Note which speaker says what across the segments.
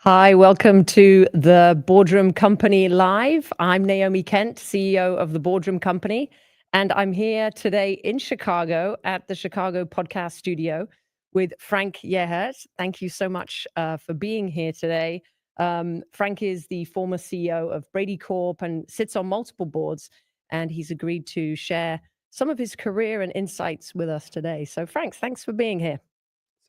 Speaker 1: Hi, welcome to the Boardroom Company Live. I'm Naomi Kent, CEO of the Boardroom Company, and I'm here today in Chicago at the Chicago Podcast Studio with Frank Jaehnert. Thank you so much for being here today. Frank is the former CEO of Brady Corp and sits on multiple boards, and he's agreed to share some of his career and insights with us today. So, Frank, thanks for being here.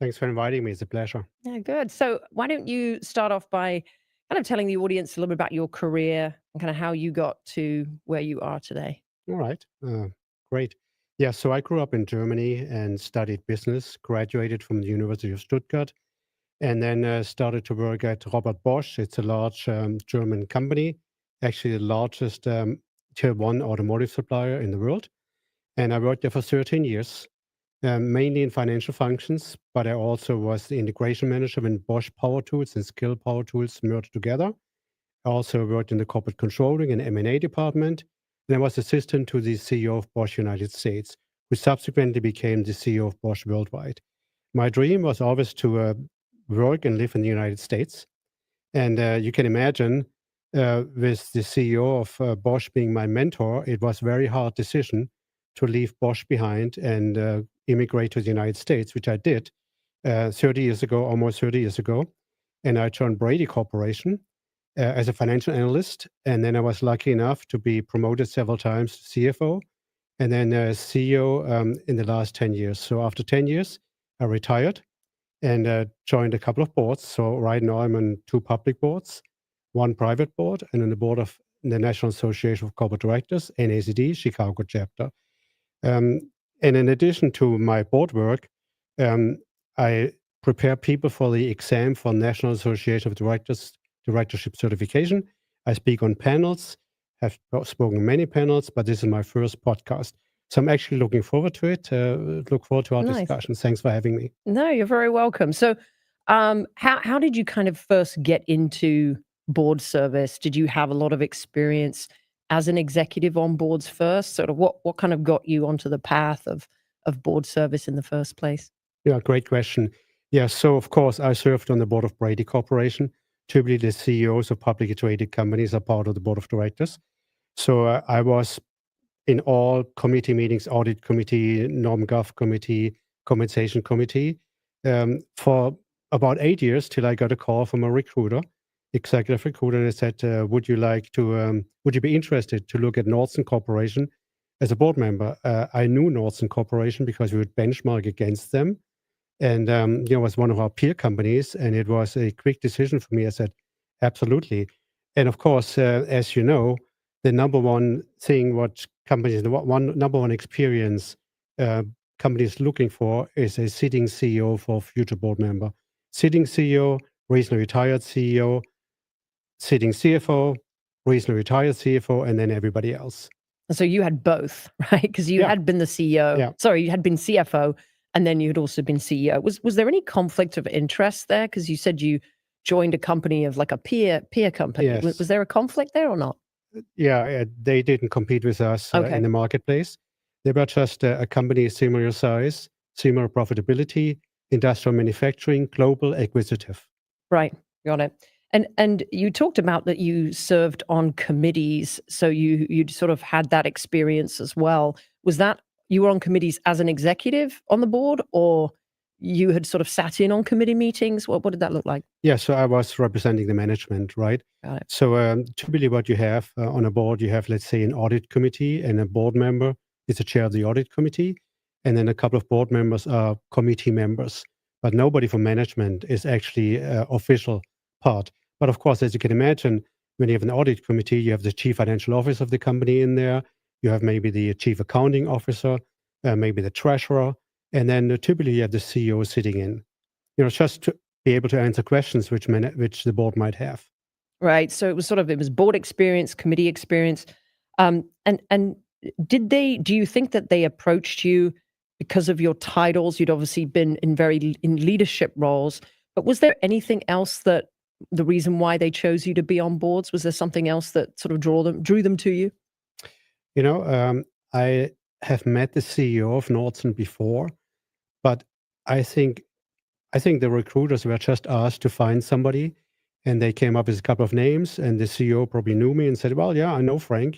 Speaker 2: Thanks for inviting me. It's a pleasure.
Speaker 1: Yeah, good. So why don't you start off by kind of telling the audience a little bit about your career and kind of how you got to where you are today?
Speaker 2: All right. Great. Yeah, so I grew up in Germany and studied business, graduated from the University of Stuttgart, and then started to work at Robert Bosch. It's a large German company, actually the largest tier one automotive supplier in the world. And I worked there for 13 years, mainly in financial functions, but I also was the integration manager when Bosch Power Tools and Skill Power Tools merged together. I also worked in the corporate controlling and M&A department, and I was assistant to the CEO of Bosch United States, who subsequently became the CEO of Bosch Worldwide. My dream was always to work and live in the United States. And you can imagine, with the CEO of Bosch being my mentor, it was a very hard decision to leave Bosch behind and immigrate to the United States, which I did 30 years ago, almost 30 years ago. And I joined Brady Corporation as a financial analyst. And then I was lucky enough to be promoted several times to CFO and then CEO in the last 10 years. So after 10 years, I retired and joined a couple of boards. So right now I'm on two public boards, one private board, and on the board of the National Association of Corporate Directors, NACD, Chicago chapter. Um, and in addition to my board work, um, I prepare people for the exam for National Association of Directors directorship certification. I speak on panels, have spoken on many panels, but this is my first podcast. So I'm actually looking forward to it. Look forward to our
Speaker 1: Nice.
Speaker 2: discussion. Thanks for having me.
Speaker 1: No, you're very welcome. So, how did you kind of first get into board service? Did you have a lot of experience as an executive on boards first? Sort of what kind of got you onto the path of board service in the first place?
Speaker 2: Yeah, great question. Yeah, so of course, I served on the board of Brady Corporation. Typically, the CEOs of publicly traded companies are part of the board of directors. So I was in all committee meetings, audit committee, norm gov committee, compensation committee, for about 8 years till I got a call from a recruiter, executive recruiter, and they said, would you be interested to look at Nordson Corporation as a board member? I knew Nordson Corporation because we would benchmark against them. And, it was one of our peer companies, and it was a quick decision for me. I said, absolutely. And of course, as you know, the number one thing what companies, the number one experience uh, companies looking for is a sitting CEO for future board member. Sitting CEO, recently retired CEO, sitting CFO, recently retired CFO, and then everybody else.
Speaker 1: And so you had both, right? Because you
Speaker 2: Yeah,
Speaker 1: had been the CEO.
Speaker 2: yeah,
Speaker 1: Sorry, you had been CFO, and then you had also been CEO. Was there any conflict of interest there? Because you said you joined a company of like a peer company. Was
Speaker 2: yes.
Speaker 1: there a conflict there or not?
Speaker 2: Yeah, they didn't compete with us in
Speaker 1: Okay.
Speaker 2: the marketplace. They were just a company similar size, similar profitability, industrial manufacturing, global, acquisitive.
Speaker 1: Right. Got it. And you talked about that you served on committees, so you'd sort of had that experience as well. Was that you were on committees as an executive on the board, or you had sort of sat in on committee meetings? What did that look like?
Speaker 2: Yeah, so I was representing the management, right?
Speaker 1: Got it.
Speaker 2: So typically, what you have on a board, you have, let's say, an audit committee, and a board member is the chair of the audit committee, and then a couple of board members are committee members. But nobody from management is actually official part. But of course, as you can imagine, when you have an audit committee, you have the chief financial officer of the company in there. You have maybe the chief accounting officer, maybe the treasurer, and then typically you have the CEO sitting in. Just to be able to answer questions which the board might have.
Speaker 1: Right. So it was board experience, committee experience. And do you think that they approached you because of your titles? You'd obviously been in leadership roles, but was there anything else that the reason why they chose you to be on boards? Was there something else that sort of drew them to you?
Speaker 2: You know, I have met the CEO of Nordson before, but I think I think the recruiters were just asked to find somebody, and they came up with a couple of names, and the CEO probably knew me and said, "Well, yeah, I know Frank,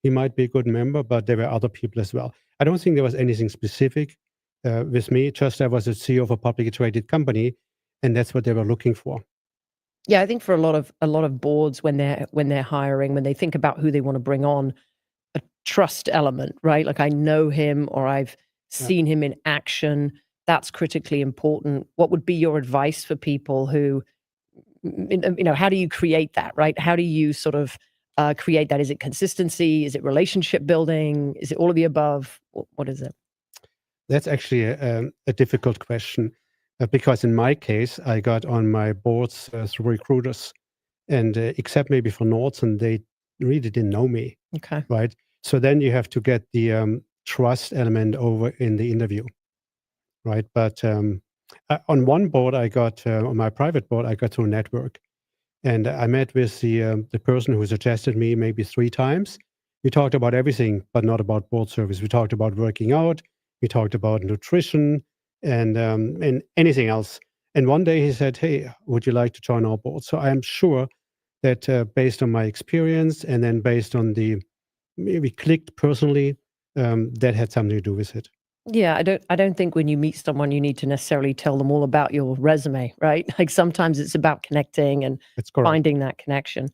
Speaker 2: he might be a good member," but there were other people as well. I don't think there was anything specific with me, just I was a CEO of a publicly traded company, and that's what they were looking for.
Speaker 1: Yeah, I think for a lot of boards when they're hiring, when they think about who they want to bring on, a trust element, right? Like I know him or I've
Speaker 2: Yeah.
Speaker 1: seen him in action. That's critically important. What would be your advice for people who, how do you create that, right? How do you sort of create that? Is it consistency? Is it relationship building? Is it all of the above? What is it?
Speaker 2: That's actually a difficult question because in my case, I got on my boards through recruiters, and except maybe for Nordson, they really didn't know me,
Speaker 1: Okay.
Speaker 2: right? So then you have to get the trust element over in the interview, right? But on one board, on my private board, I got through a network, and I met with the person who suggested me maybe 3 times. We talked about everything, but not about board service. We talked about working out. We talked about nutrition and anything else. And one day he said, "Hey, would you like to join our board?" So I am sure that based on my experience and then based on the maybe clicked personally, that had something to do with it.
Speaker 1: Yeah, I don't think when you meet someone you need to necessarily tell them all about your resume, right? Like sometimes it's about connecting and
Speaker 2: That's correct.
Speaker 1: finding that connection.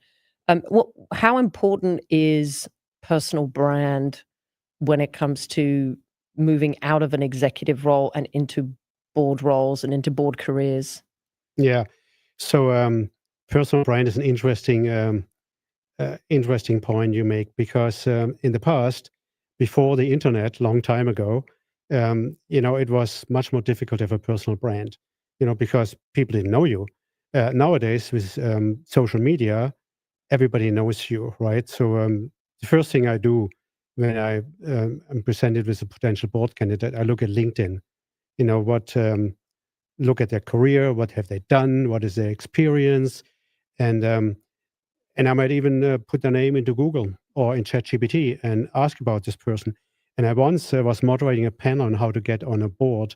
Speaker 1: How important is personal brand when it comes to moving out of an executive role and into board roles and into board careers?
Speaker 2: Yeah. So personal brand is an interesting point you make because in the past, before the internet, long time ago, it was much more difficult to have a personal brand, because people didn't know you. Nowadays, with social media, everybody knows you, right? So the first thing I do when I am presented with a potential board candidate, I look at LinkedIn. What look at their career, what have they done, what is their experience, and I might even put their name into Google or in ChatGPT and ask about this person. And I once was moderating a panel on how to get on a board,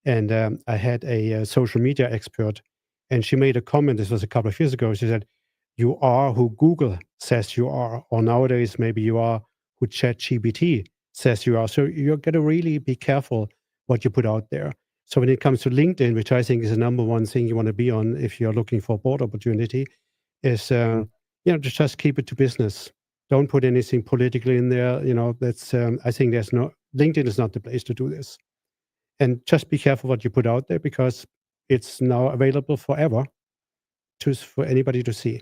Speaker 2: and I had a social media expert, and she made a comment. This was a couple of years ago. She said, "You are who Google says you are, or nowadays maybe you are who ChatGPT says you are." So you're going to really be careful what you put out there. So when it comes to LinkedIn, which I think is the number one thing you want to be on if you're looking for a board opportunity, is just keep it to business. Don't put anything politically in there. That's I think there's no LinkedIn is not the place to do this. And just be careful what you put out there because it's now available forever for anybody to see.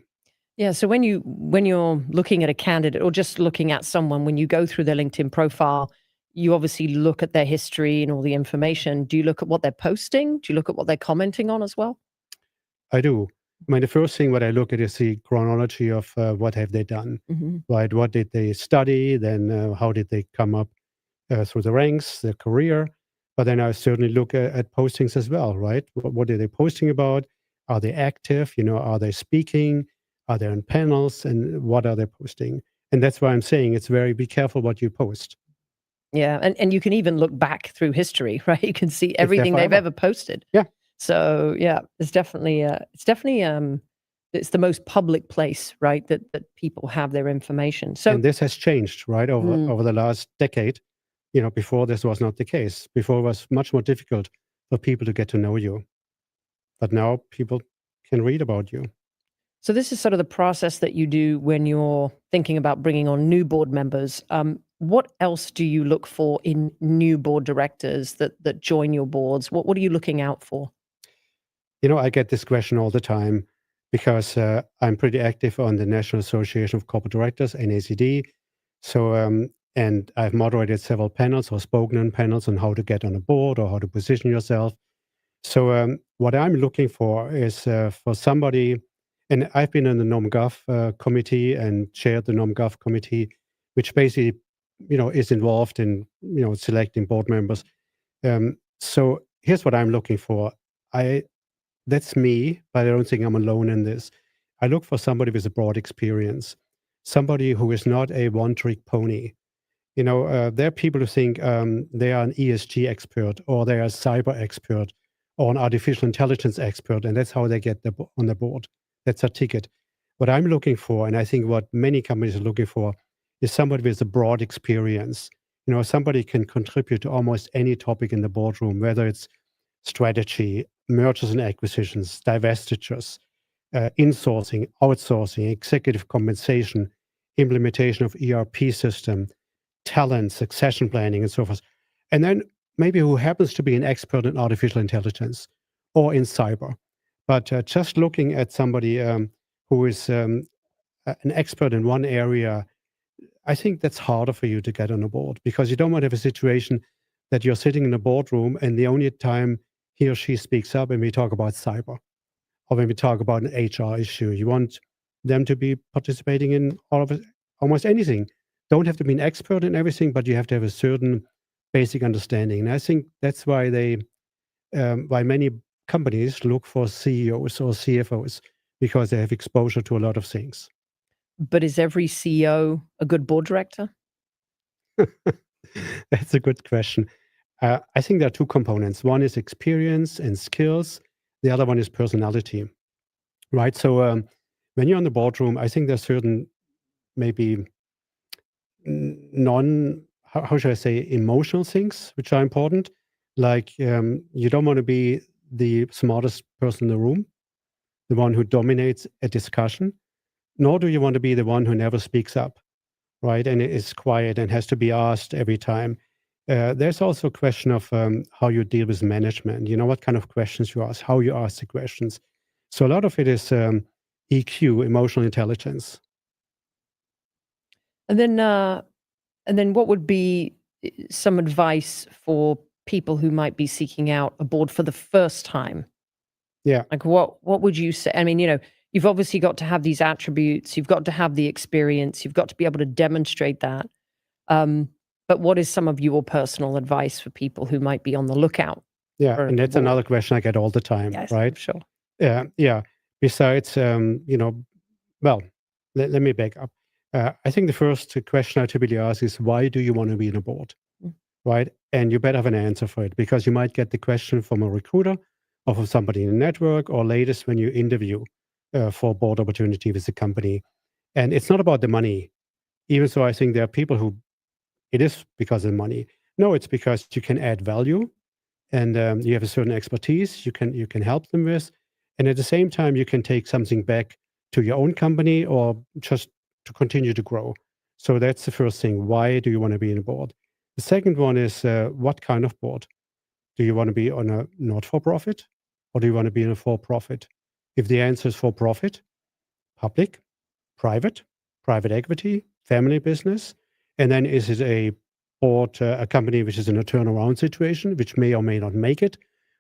Speaker 1: Yeah, so when you're looking at a candidate or just looking at someone, when you go through their LinkedIn profile, you obviously look at their history and all the information. Do you look at what they're posting? Do you look at what they're commenting on as well?
Speaker 2: I do. I mean, the first thing what I look at is the chronology of what have they done,
Speaker 1: Mhm.
Speaker 2: right? What did they study? Then how did they come up through the ranks, their career? But then I certainly look at postings as well, right? What are they posting about? Are they active? Are they speaking? Are they on panels? And what are they posting? And that's why I'm saying be careful what you post.
Speaker 1: Yeah, and you can even look back through history, right? You can see
Speaker 2: It's there
Speaker 1: everything they've
Speaker 2: forever.
Speaker 1: ever posted.
Speaker 2: Yeah.
Speaker 1: So, yeah, it's the most public place, right, that people have their information. So
Speaker 2: And this has changed, right, over
Speaker 1: mm,
Speaker 2: over the last decade. Before this was not the case. Before it was much more difficult for people to get to know you. But now people can read about you.
Speaker 1: so this is sort of the process that you do when you're thinking about bringing on new board members. What else do you look for in new board directors that join your boards? What are you looking out for?
Speaker 2: I get this question all the time because I'm pretty active on the National Association of Corporate Directors, NACD. So, and I've moderated several panels or spoken on panels on how to get on a board or how to position yourself. So, what I'm looking for is for somebody, and I've been in the NomGov committee and chaired the NomGov committee, which basically, is involved in, selecting board members. So here's what I'm looking for. I That's me, but I don't think I'm alone in this. I look for somebody with a broad experience, somebody who is not a one-trick pony. There are people who think they are an ESG expert or they are a cyber expert or an artificial intelligence expert, and that's how they get on the board. That's a ticket. What I'm looking for, and I think what many companies are looking for, is somebody with a broad experience. Somebody can contribute to almost any topic in the boardroom, whether it's strategy, mergers and acquisitions, divestitures, insourcing, outsourcing, executive compensation, implementation of ERP system, talent, succession planning, and so forth. And then maybe who happens to be an expert in artificial intelligence or in cyber. But just looking at somebody who is an expert in one area, I think that's harder for you to get on a board, because you don't want to have a situation that you're sitting in a boardroom and the only time he or she speaks up and we talk about cyber, or when we talk about an HR issue. You want them to be participating in all of it, almost anything. Don't have to be an expert in everything, but you have to have a certain basic understanding. And I think that's why why many companies look for CEOs or CFOs, because they have exposure to a lot of things.
Speaker 1: But is every CEO a good board director?
Speaker 2: That's a good question. I think there are two components. One is experience and skills. The other one is personality, right? So when you're in the boardroom, I think there's certain maybe how should I say, emotional things which are important. Like you don't want to be the smartest person in the room, the one who dominates a discussion, nor do you want to be the one who never speaks up, right? And is quiet and has to be asked every time. There's also a question of how you deal with management, what kind of questions you ask, how you ask the questions. So a lot of it is EQ, emotional intelligence.
Speaker 1: And then what would be some advice for people who might be seeking out a board for the first time?
Speaker 2: Yeah.
Speaker 1: Like what would you say? I mean, you've obviously got to have these attributes, you've got to have the experience, you've got to be able to demonstrate that. But what is some of your personal advice for people who might be on the lookout?
Speaker 2: Yeah, and that's another question I get all the time,
Speaker 1: Yes,
Speaker 2: right?
Speaker 1: sure.
Speaker 2: Yeah. Besides, well, let me back up. I think the first question I typically ask is, why do you want to be in a board,
Speaker 1: Mm.
Speaker 2: right? And you better have an answer for it, because you might get the question from a recruiter or from somebody in the network, or latest when you interview for a board opportunity with the company. And it's not about the money, even so I think there are people who it is because of money. No, it's because you can add value, and you have a certain expertise you can help them with, and at the same time you can take something back to your own company or just to continue to grow. So that's the first thing. Why do you want to be in a board? The second one is what kind of board? Do you want to be on a not-for-profit, or do you want to be in a for-profit? If the answer is for-profit, public, private, private equity, family business, and then is it a board, a company which is in a turnaround situation, which may or may not make it,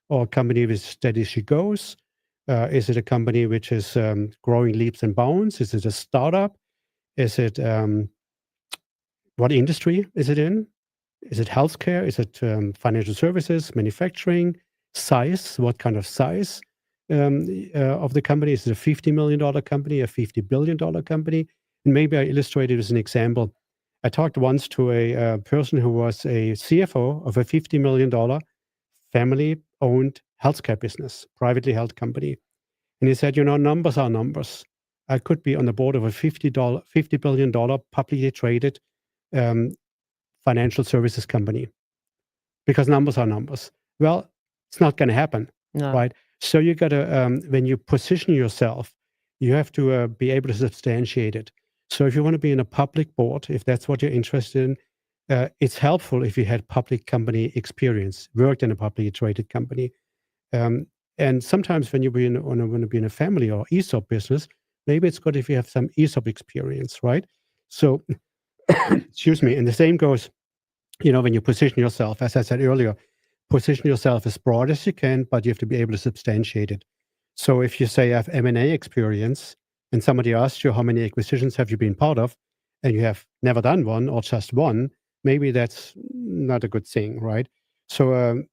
Speaker 2: or a company with steady she goes? Is it a company which is growing leaps and bounds? Is it a startup? Is it what industry is it in? Is it healthcare? Is it financial services, manufacturing? Size? What kind of size of the company? Is it a $50 million company, a $50 billion company? And maybe I illustrated with an example. I talked once to a person who was a CFO of a $50 million family-owned healthcare business, privately held company. And he said, numbers are numbers. I could be on the board of a $50 billion publicly traded financial services company, because numbers are numbers. Well, it's not going to happen,
Speaker 1: No.
Speaker 2: right? So you got to, when you position yourself, you have to be able to substantiate it. So if you want to be in a public board, if that's what you're interested in, it's helpful if you had public company experience, worked in a publicly traded company. And sometimes when you want to be in a family or ESOP business, maybe it's good if you have some ESOP experience, right? So, excuse me. And the same goes, when you position yourself, as I said earlier, position yourself as broad as you can, but you have to be able to substantiate it. So if you say I have M&A experience, and somebody asks you how many acquisitions have you been part of, and you have never done one or just one, maybe that's not a good thing, right? So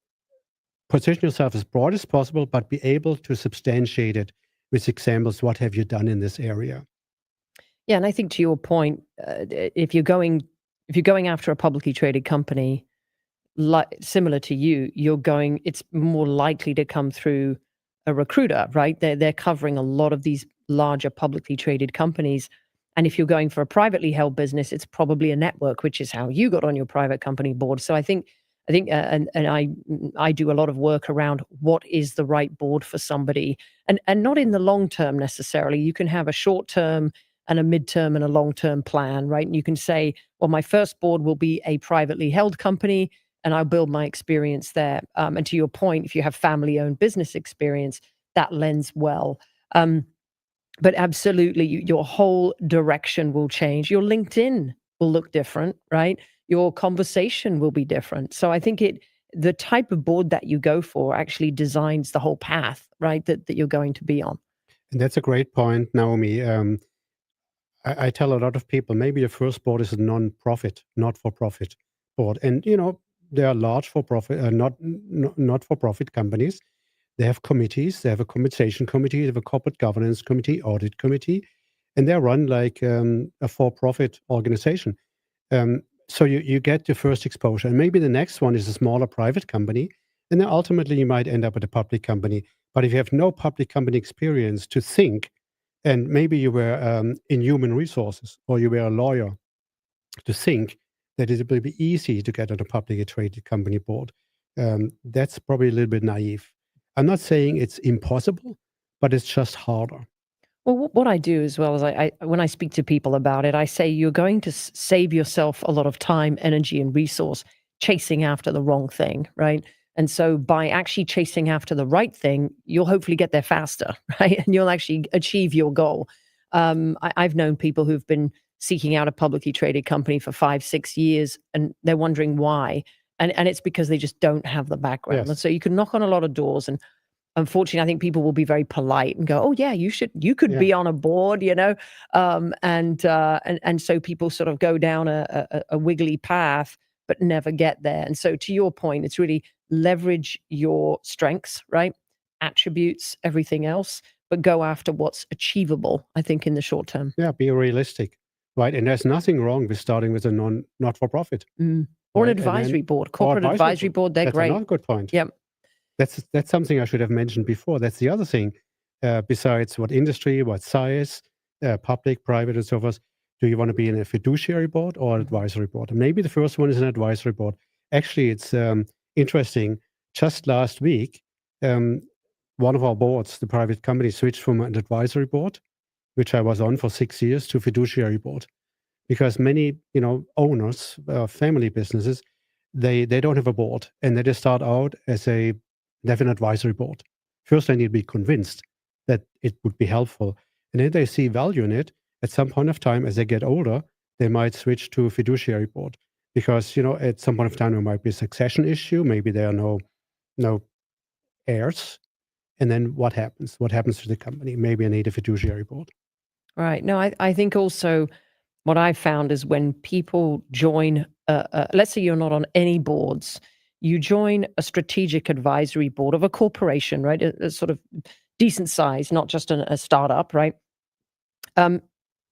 Speaker 2: position yourself as broad as possible, but be able to substantiate it with examples. What have you done in this area?
Speaker 1: Yeah, and I think to your point, if you're going after a publicly traded company, similar to you, it's more likely to come through a recruiter, right? They're covering a lot of these larger publicly traded companies. And if you're going for a privately held business, it's probably a network, which is how you got on your private company board. So I think, I do a lot of work around what is the right board for somebody, and not in the long term necessarily. You can have a short term and a midterm and a long term plan, right? And you can say, well, my first board will be a privately held company, and I'll build my experience there. And to your point, if you have family owned business experience, that lends well. But absolutely, your whole direction will change. Your LinkedIn will look different, right? Your conversation will be different. So I think the type of board that you go for actually designs the whole path, right, that you're going to be on.
Speaker 2: And that's a great point, Naomi. I tell a lot of people, maybe your first board is a non-profit, not-for-profit board. And, there are large for-profit, not-for-profit companies. They have committees. They have a compensation committee. They have a corporate governance committee, audit committee, and they're run like a for-profit organization. So you get your first exposure, and maybe the next one is a smaller private company, and then ultimately you might end up at a public company. But if you have no public company experience to think, and maybe you were in human resources or you were a lawyer, to think that it will be easy to get on a publicly traded company board, that's probably a little bit naive. I'm not saying it's impossible, but it's just harder.
Speaker 1: Well, what I do as well is I when I speak to people about it, I say you're going to save yourself a lot of time, energy, and resource chasing after the wrong thing, right? And so by actually chasing after the right thing, you'll hopefully get there faster, right? And you'll actually achieve your goal. I've known people who've been seeking out a publicly traded company for 5, 6 years, and they're wondering why. And it's because they just don't have the background.
Speaker 2: Yes.
Speaker 1: And so you can knock on a lot of doors, and unfortunately, I think people will be very polite and go, "Oh yeah, you could be
Speaker 2: Yeah.
Speaker 1: on a board," and so people sort of go down a wiggly path, but never get there. And so, to your point, it's really leverage your strengths, right? Attributes, everything else, but go after what's achievable. I think in the short term.
Speaker 2: Yeah, be realistic, right? And there's nothing wrong with starting with a not-for-profit,
Speaker 1: Or an
Speaker 2: right? And then
Speaker 1: advisory board,
Speaker 2: or
Speaker 1: corporate advisory board. They're
Speaker 2: That's
Speaker 1: great.
Speaker 2: another good point.
Speaker 1: Yep.
Speaker 2: That's something I should have mentioned before. That's the other thing. Besides what industry, what size, public, private, and so forth. Do you want to be in a fiduciary board or advisory board? And maybe the first one is an advisory board. Actually, it's interesting. Just last week, one of our boards, the private company, switched from an advisory board, which I was on for 6 years, to fiduciary board, because many owners, family businesses, they don't have a board, and they just start out as they have an advisory board. First, they need to be convinced that it would be helpful, and then they see value in it. At some point of time, as they get older, they might switch to a fiduciary board, because at some point of time there might be a succession issue. Maybe there are no heirs, and then what happens? What happens to the company? Maybe I need a fiduciary board.
Speaker 1: Right. No, I think also what I've found is when people join, let's say you're not on any boards, you join a strategic advisory board of a corporation, right? A sort of decent size, not just a startup, right?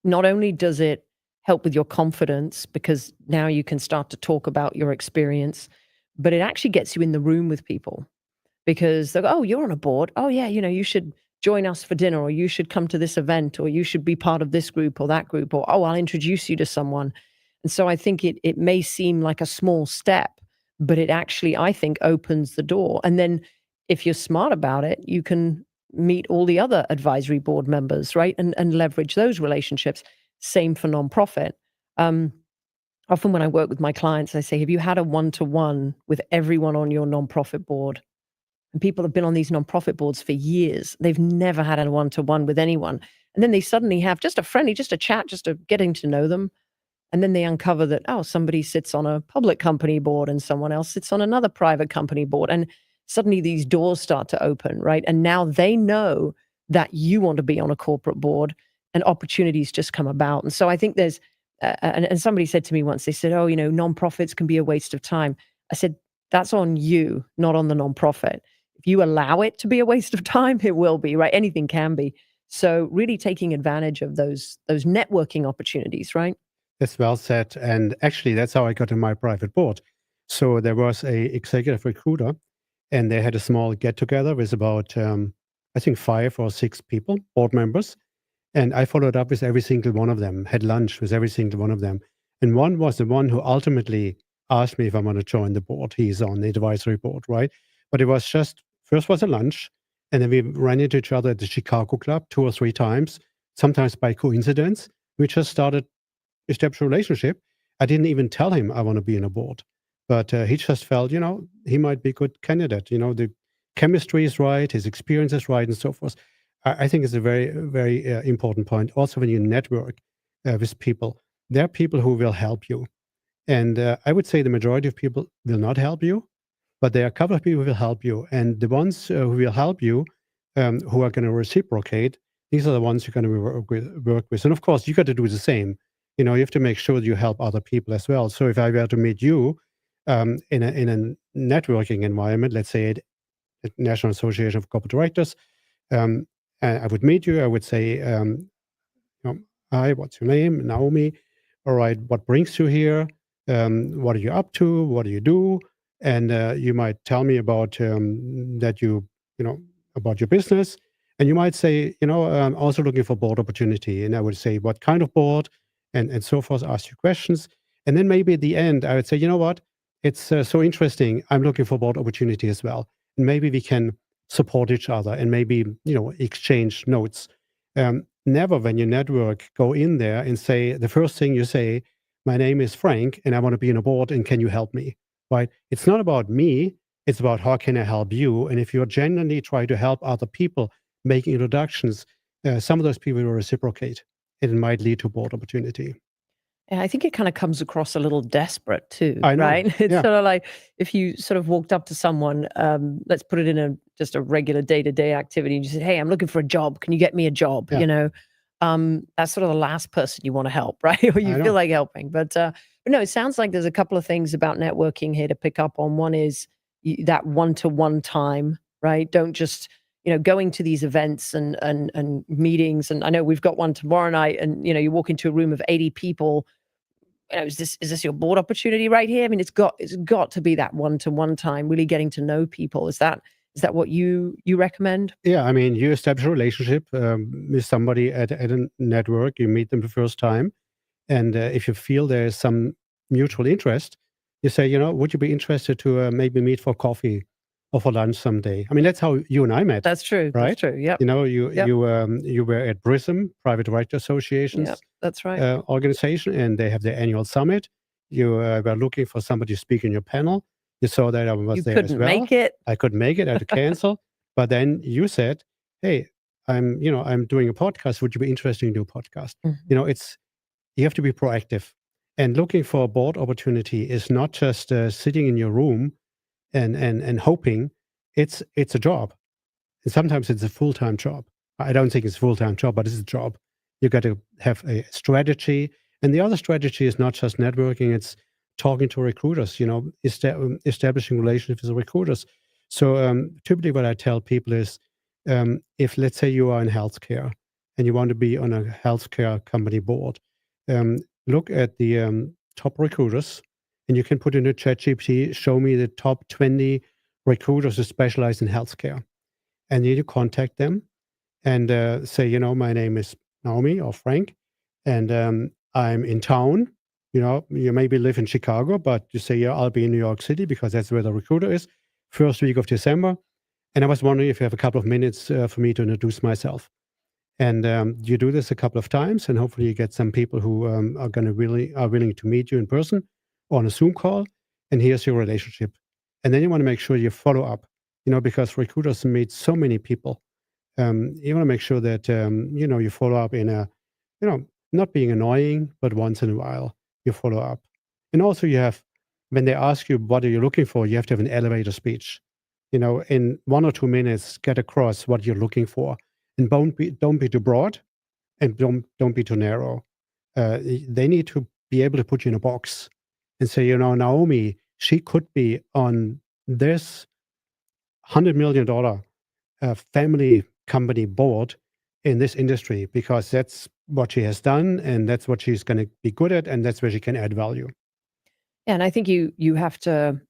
Speaker 1: Not only does it help with your confidence because now you can start to talk about your experience, but it actually gets you in the room with people because they go, "Oh, you're on a board. Oh, yeah, you should join us for dinner, or you should come to this event, or you should be part of this group or that group, or oh, I'll introduce you to someone." And so I think it may seem like a small step, but it actually, I think, opens the door. And then if you're smart about it, you can meet all the other advisory board members, right? And leverage those relationships. Same for nonprofit. Often when I work with my clients, I say, have you had a one-to-one with everyone on your nonprofit board? And people have been on these nonprofit boards for years. They've never had a one-to-one with anyone. And then they suddenly have just a friendly, just a chat, just a getting to know them. And then they uncover that, oh, somebody sits on a public company board and someone else sits on another private company board. And suddenly these doors start to open, right? And now they know that you want to be on a corporate board and opportunities just come about. And so I think there's, and somebody said to me once, they said, oh, nonprofits can be a waste of time. I said, that's on you, not on the nonprofit. If you allow it to be a waste of time, it will be, right? Anything can be. So really taking advantage of those networking opportunities, right?
Speaker 2: That's well said. And actually, that's how I got in my private board. So there was a executive recruiter, and they had a small get together with about, I think 5 or 6 people, board members. And I followed up with every single one of them, had lunch with every single one of them. And one was the one who ultimately asked me if I want to join the board. He's on the advisory board, right? But it was just, first was a lunch, and then we ran into each other at the Chicago Club 2 or 3 times, sometimes by coincidence. We just started establish a relationship. I didn't even tell him I want to be in a board, but he just felt, he might be a good candidate. The chemistry is right, his experience is right, and so forth. I think it's a very, very important point. Also, when you network with people, there are people who will help you. And I would say the majority of people will not help you, but there are a couple of people who will help you. And the ones who will help you, who are going to reciprocate, these are the ones you're going to work with. And of course, you got to do the same. You have to make sure that you help other people as well. So if I were to meet you in a networking environment, let's say at National Association of Corporate Directors, I would meet you. I would say, hi, what's your name? Naomi. All right, what brings you here? What are you up to? What do you do? And you might tell me about that about your business. And you might say, I'm also looking for board opportunity. And I would say, what kind of board? And so forth, ask you questions. And then maybe at the end, I would say, you know what? It's so interesting. I'm looking for board opportunity as well. And maybe we can support each other and maybe, exchange notes. Never, when you network, go in there and say, the first thing you say, my name is Frank and I want to be on a board and can you help me? Right? It's not about me. It's about how can I help you? And if you're genuinely trying to help other people, making introductions, some of those people will reciprocate. It might lead to board opportunity.
Speaker 1: Yeah, I think it kind of comes across a little desperate too,
Speaker 2: I know.
Speaker 1: right? It's
Speaker 2: Yeah.
Speaker 1: sort of like if you sort of walked up to someone, let's put it in just a regular day-to-day activity, and you said, "Hey, I'm looking for a job. Can you get me a job?"
Speaker 2: Yeah.
Speaker 1: That's sort of the last person you want to help, right? Or you
Speaker 2: I
Speaker 1: feel
Speaker 2: know.
Speaker 1: like helping. But no, it sounds like there's a couple of things about networking here to pick up on. One is that one-to-one time, right? Don't just going to these events and meetings. And I know we've got one tomorrow night, and you walk into a room of 80 people. Is this your board opportunity right here? I mean, it's got to be that one-to-one time, really getting to know people. Is that what you recommend?
Speaker 2: Yeah, I mean, you establish a relationship with somebody at a network. You meet them the first time, and if you feel there is some mutual interest, you say, would you be interested to maybe meet for coffee or for lunch someday? I mean, that's how you and I met,
Speaker 1: That's true. That's
Speaker 2: right?
Speaker 1: true. Yep.
Speaker 2: You
Speaker 1: Yep.
Speaker 2: you were at BRISM, Private Director
Speaker 1: Yep.
Speaker 2: Associations
Speaker 1: That's right.
Speaker 2: organization, and they have their annual summit. You were looking for somebody to speak in your panel. You saw that I was
Speaker 1: You
Speaker 2: there as
Speaker 1: couldn't
Speaker 2: well.
Speaker 1: make it.
Speaker 2: I couldn't make it. I had to cancel. But then you said, "Hey, I'm doing a podcast. Would you be interested in doing a podcast?"
Speaker 1: Mhm.
Speaker 2: You have to be proactive. And looking for a board opportunity is not just sitting in your room and hoping. It's a job. And sometimes it's a full-time job. I don't think it's a full-time job, but it's a job. You got to have a strategy. And the other strategy is not just networking, it's talking to recruiters, establishing relationships with recruiters. So typically what I tell people is if, let's say, you are in healthcare and you want to be on a healthcare company board, look at the top recruiters and you can put in a ChatGPT, show me the top 20 recruiters who specialize in healthcare. And you contact them and say, my name is Naomi or Frank, and I'm in town. You maybe live in Chicago, but you say, yeah, I'll be in New York City because that's where the recruiter is, first week of December. And I was wondering if you have a couple of minutes for me to introduce myself. And you do this a couple of times, and hopefully you get some people who are willing to meet you in person or on a Zoom call. And here's your relationship. And then you want to make sure you follow up, because recruiters meet so many people. You want to make sure that you follow up in a, not being annoying, but once in a while you follow up. And also you have, when they ask you what are you looking for, you have to have an elevator speech. In 1 or 2 minutes, get across what you're looking for, and don't be too broad, and don't be too narrow. They need to be able to put you in a box and say, Naomi, she could be on this $100 million family company board in this industry because that's what she has done and that's what she's going to be good at and that's where she can add value.
Speaker 1: Yeah, and I think you have to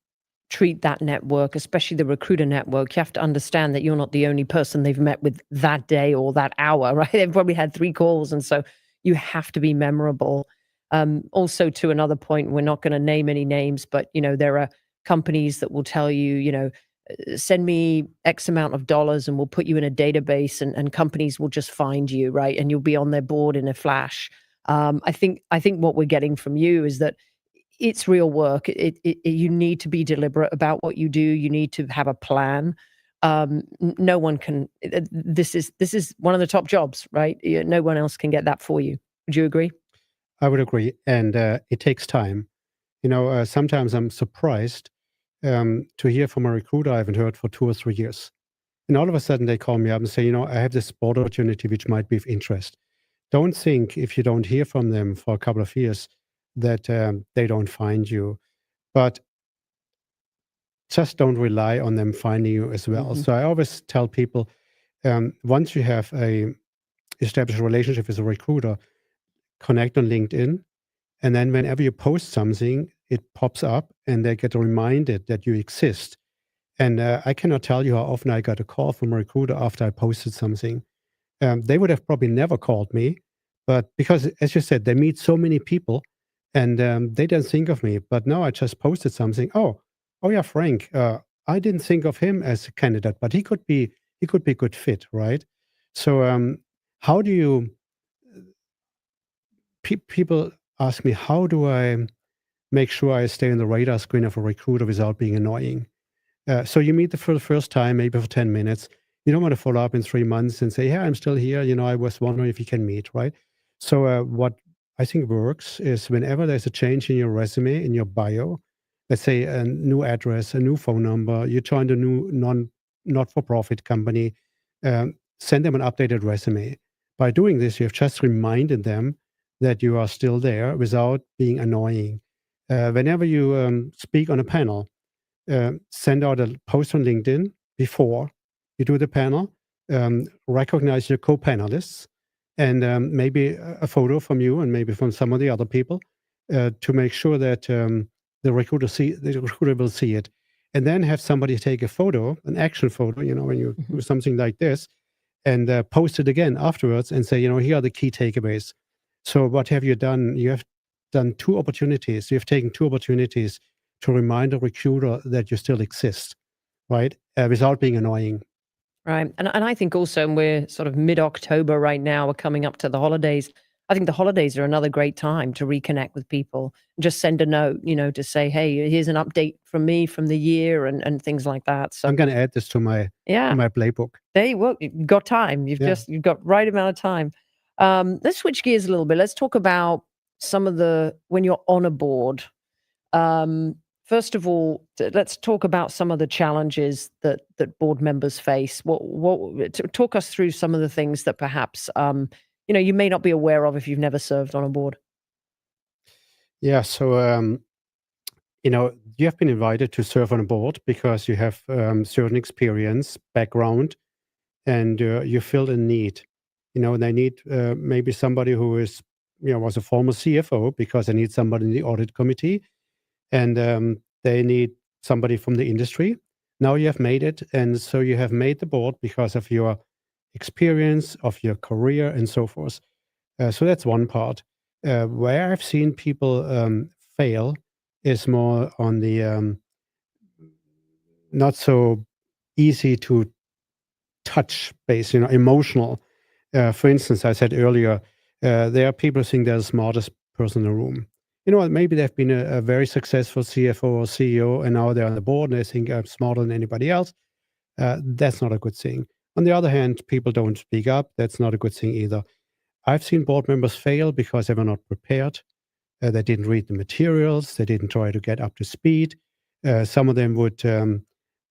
Speaker 1: treat that network, especially the recruiter network, you have to understand that you're not the only person they've met with that day or that hour, right? They've probably had 3 calls, and so you have to be memorable. Also, to another point, we're not gonna name any names, but, there are companies that will tell you, "Send me X amount of dollars, and we'll put you in a database," and companies will just find you, right? And you'll be on their board in a flash. I think what we're getting from you is that it's real work. You need to be deliberate about what you do. You need to have a plan. No one can. This is one of the top jobs, right? No one else can get that for you. Would you agree?
Speaker 2: I would agree, and it takes time. Sometimes I'm surprised to hear from a recruiter I haven't heard for 2 or 3 years, and all of a sudden they call me up and say, I have this board opportunity which might be of interest. Don't think if you don't hear from them for a couple of years that they don't find you, but just don't rely on them finding you as well.
Speaker 1: Mhm.
Speaker 2: So I always tell people, once you have a established relationship with a recruiter, connect on LinkedIn, and then whenever you post something, it pops up and they get reminded that you exist. And I cannot tell you how often I got a call from a recruiter after I posted something. They would have probably never called me, but because, as you said, they meet so many people, and they didn't think of me. But now I just posted something. Oh yeah, Frank. I didn't think of him as a candidate, but he could be a good fit, right? So how do you? People ask me, how do I make sure I stay on the radar screen of a recruiter without being annoying? So you meet for the first time, maybe for 10 minutes. You don't want to follow up in 3 months and say, yeah, I'm still here. I was wondering if you can meet, right? So what I think works is whenever there's a change in your resume, in your bio, let's say a new address, a new phone number, you joined a new not-for-profit company, send them an updated resume. By doing this, you have just reminded them that you are still there without being annoying. Whenever you speak on a panel, send out a post on LinkedIn before you do the panel, recognize your co-panelists, and maybe a photo from you and maybe from some of the other people to make sure that the recruiter will see it, and then have somebody take a photo, an action photo. When you do
Speaker 1: Mhm.
Speaker 2: something like this, and post it again afterwards, and say, here are the key takeaways. So what have you done? You have done 2 opportunities. You have taken 2 opportunities to remind a recruiter that you still exist, right? Without being annoying.
Speaker 1: Right. And I think also, and we're sort of mid-October right now, we're coming up to the holidays. I think the holidays are another great time to reconnect with people. Just send a note, to say, "Hey, here's an update from me from the year," and things like that. So,
Speaker 2: I'm gonna add this to my
Speaker 1: yeah,
Speaker 2: playbook.
Speaker 1: there you go. You've got time.
Speaker 2: Yeah.
Speaker 1: You've got right amount of time. Let's switch gears a little bit. Let's talk about some of the when you're on a board. First of all, let's talk about some of the challenges that board members face. Talk us through some of the things that perhaps you may not be aware of if you've never served on a board.
Speaker 2: Yeah, so, you have been invited to serve on a board because you have certain experience, background, and you feel a need. They need maybe somebody who was a former CFO because they need somebody in the audit committee, and they need somebody from the industry. Now you have made it, and so you have made the board because of your experience, of your career, and so forth. So that's one part. Where I've seen people fail is more on the not so easy to touch base, emotional. For instance, I said earlier, there are people who think they're the smartest person in the room. Maybe they've been a very successful CFO or CEO, and now they're on the board and they think I'm smarter than anybody else. That's not a good thing. On the other hand, people don't speak up. That's not a good thing either. I've seen board members fail because they were not prepared. They didn't read the materials. They didn't try to get up to speed. Some of them would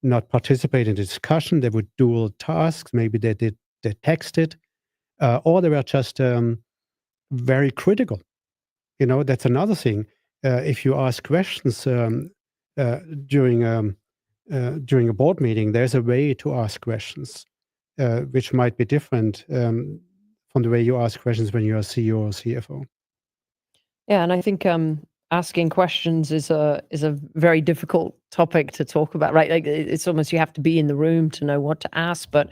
Speaker 2: not participate in the discussion. They would dual tasks. Maybe they texted, or they were just very critical. That's another thing. If you ask questions uh, during um, during a board meeting, there's a way to ask questions, which might be different from the way you ask questions when you're a CEO or CFO.
Speaker 1: Yeah, and I think asking questions is a very difficult topic to talk about, right? Like it's almost you have to be in the room to know what to ask. But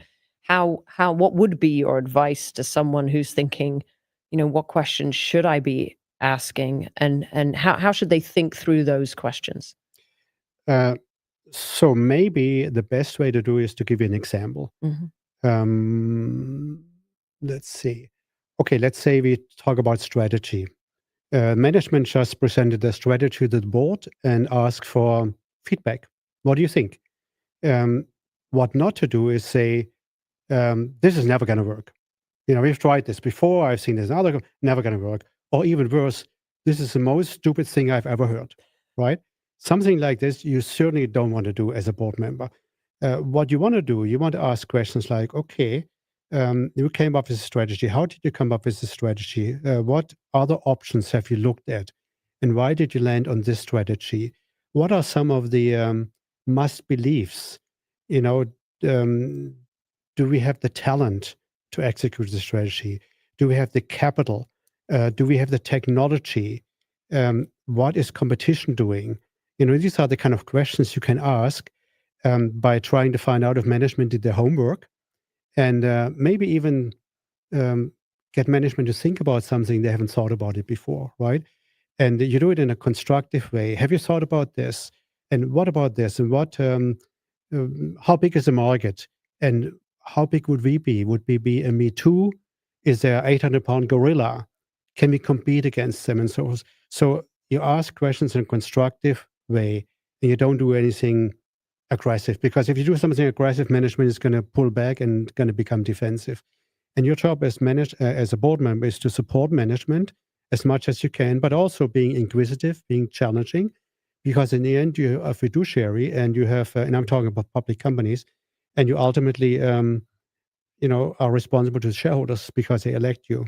Speaker 1: what would be your advice to someone who's thinking, what questions should I be asking, and how should they think through those questions?
Speaker 2: Uh, so maybe the best way to do is to give you an example.
Speaker 1: Hmm.
Speaker 2: Um, let's see. Okay, let's say we talk about strategy. Management just presented their strategy to the board and asked for feedback. What do you think? Um, what not to do is say, this is never going to work. We've tried this before. I've seen this in other, never going to work. Or even worse, this is the most stupid thing I've ever heard, right? Something like this, you certainly don't want to do as a board member. What you want to do, you want to ask questions like, okay, you came up with a strategy. How did you come up with the strategy? What other options have you looked at? And why did you land on this strategy? What are some of the must beliefs? You know, um, do we have the talent to execute the strategy? Do we have the capital? Do we have the technology? What is competition doing? These are the kind of questions you can ask by trying to find out if management did their homework and maybe even um, get management to think about something they haven't thought about it before, right? And you do it in a constructive way. Have you thought about this? And what about this? And how big is the market? And how big would we be? Would we be a Me Too? Is there 800-pound gorilla? Can we compete against them? And so you ask questions in a constructive way, and you don't do anything aggressive. Because if you do something aggressive, management is going to pull back and going to become defensive. And your job as a board member is to support management as much as you can, but also being inquisitive, being challenging, because in the end you are fiduciary and you have, and I'm talking about public companies, and you ultimately, are responsible to the shareholders because they elect you.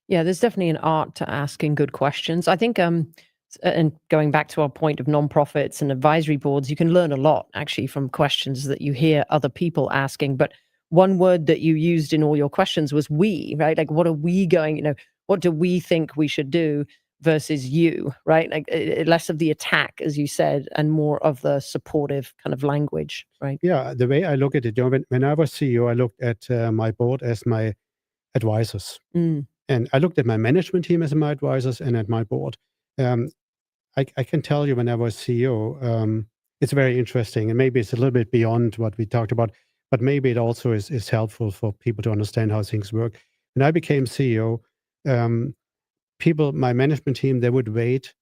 Speaker 1: Yeah, there's definitely an art to asking good questions. I think, and going back to our point of nonprofits and advisory boards, you can learn a lot actually from questions that you hear other people asking. But one word that you used in all your questions was "we," right? Like, what are we going? What do we think we should do versus you, right? Like less of the attack, as you said, and more of the supportive kind of language, right?
Speaker 2: Yeah, the way I look at it, when I was CEO, I looked at my board as my advisors.
Speaker 1: Mm.
Speaker 2: And I looked at my management team as my advisors and at my board. Um, I can tell you when I was CEO, it's very interesting. And maybe it's a little bit beyond what we talked about, but maybe it also is helpful for people to understand how things work. When I became CEO, um, my management team, they would wait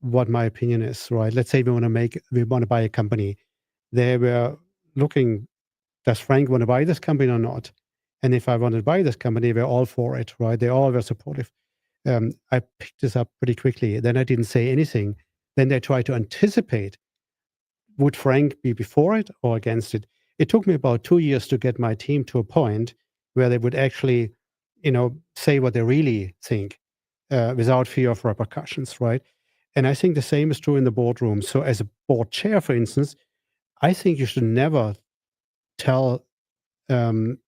Speaker 2: what my opinion is, right? Let's say we want to buy a company. They were looking, does Frank want to buy this company or not? And if I wanted to buy this company, they're all for it, right? They all were supportive. I picked this up pretty quickly. Then I didn't say anything. Then they tried to anticipate, would Frank be before it or against it? It took me about 2 years to get my team to a point where they would actually, say what they really think without fear of repercussions, right? And I think the same is true in the boardroom. So as a board chair, for instance, I think you should never tell um,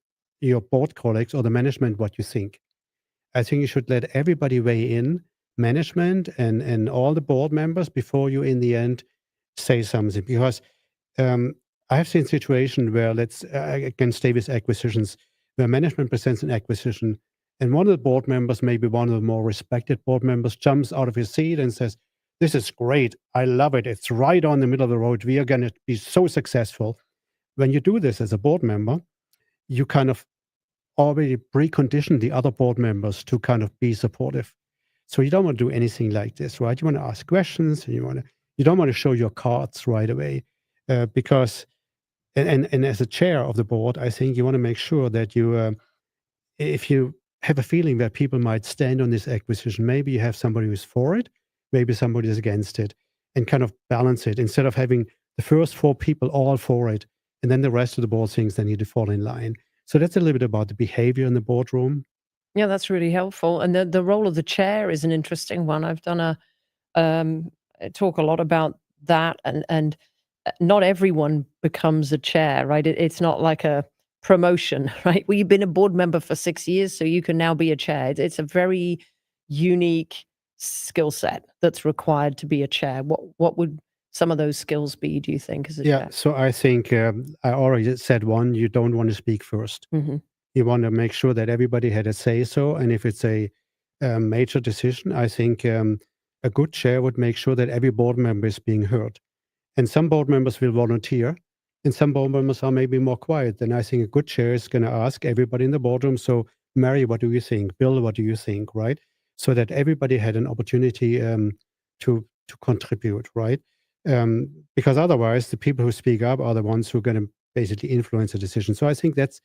Speaker 2: your board colleagues or the management what you think. I think you should let everybody weigh in, management and all the board members, before you, in the end, say something. Because um, I have seen situations where, I can stay with acquisitions, where management presents an acquisition, and one of the board members, maybe one of the more respected board members, jumps out of his seat and says, "This is great. I love it. It's right on the middle of the road. We are going to be so successful." When you do this as a board member, you kind of already precondition the other board members to kind of be supportive. So you don't want to do anything like this, right? You want to ask questions, and you don't want to show your cards right away, because and as a chair of the board, I think you want to make sure that if you have a feeling that people might stand on this acquisition, maybe you have somebody who's for it, maybe somebody is against it, and kind of balance it instead of having the first four people all for it, and then the rest of the board thinks they need to fall in line. So that's a little bit about the behavior in the boardroom.
Speaker 1: Yeah, that's really helpful. And the role of the chair is an interesting one. I've done talk a lot about that, and not everyone becomes a chair, right? It's not like a promotion, right? Well, you've been a board member for 6 years, so you can now be a chair. It's a very unique skill set that's required to be a chair? What would some of those skills be, do you think, as a
Speaker 2: Yeah,
Speaker 1: chair?
Speaker 2: so I think I already said one, you don't want to speak first.
Speaker 1: Hmm.
Speaker 2: You want to make sure that everybody had a say so. And if it's a major decision, I think a good chair would make sure that every board member is being heard. And some board members will volunteer, and some board members are maybe more quiet. Then I think a good chair is going to ask everybody in the boardroom, so Mary, what do you think? Bill, what do you think? Right? So that everybody had an opportunity to contribute, right? Because otherwise, the people who speak up are the ones who are going to basically influence the decision. So I think that's